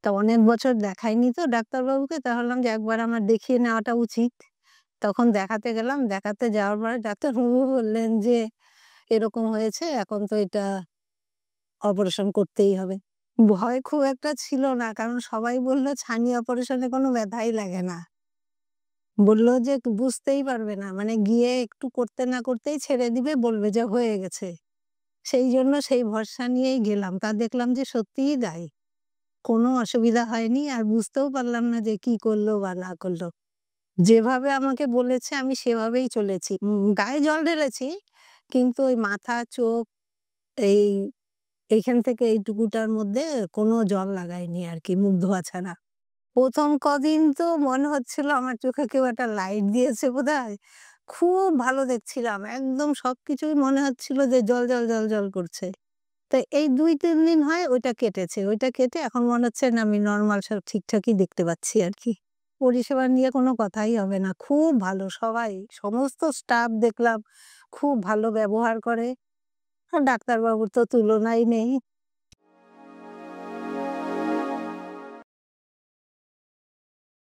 তা অনেক বছর দেখাইনি তো ডাক্তারবাবুকে, তা ভাবলাম যে একবার আমার দেখিয়ে নেওয়াটা উচিত। তখন দেখাতে গেলাম। দেখাতে যাওয়ার পরে ডাক্তারবাবু বললেন যে, "এরকম হয়েছে, এখন তো এটা অপারেশন করতেই হবে।" ভয় খুব একটা ছিল না, কারণ সবাই বলল ছানি অপারেশনে কোনো ব্যথাই লাগে না। বলল যে বুঝতেই পারবে না। মানে গিয়ে একটু করতে না করতেই ছেড়ে দিবে, বলবে যে হয়ে গেছে। সেই জন্য সেই ভরসা নিয়েই গেলাম। তা দেখলাম যে সত্যিই তাই। কোনো অসুবিধা হয়নি, আর বুঝতেও পারলাম না যে কি করল বা না করল। যেভাবে আমাকে বলেছে আমি সেভাবেই চলেছি। গায়ে জল ঢেলেছি, কিন্তু ওই মাথা, চোখ, এই এইখান থেকে এইটুকুটার মধ্যে কোনো জল লাগাইনি আরকি, মুখ ধোয়া ছাড়া। ১ম কদিন তো মনে হচ্ছিল আমার চোখে কেউ একটা লাইট দিয়েছে বোধহয়। খুব ভালো দেখছিলাম। একদম সবকিছুই মনে হচ্ছিল যে জ্বল করছে। তো এই ২-৩ দিন হয় ওইটা কেটেছে। ওইটা কেটে এখন মনে হচ্ছে না, আমি নরমাল সব ঠিকঠাকই দেখতে পাচ্ছি আরকি। পরিষেবা নিয়ে কোনো কথাই হবে না। খুব ভালো সবাই, সমস্ত স্টাফ দেখলাম খুব ভালো ব্যবহার করে। আর ডাক্তারবাবুর তো তুলনাই নেই।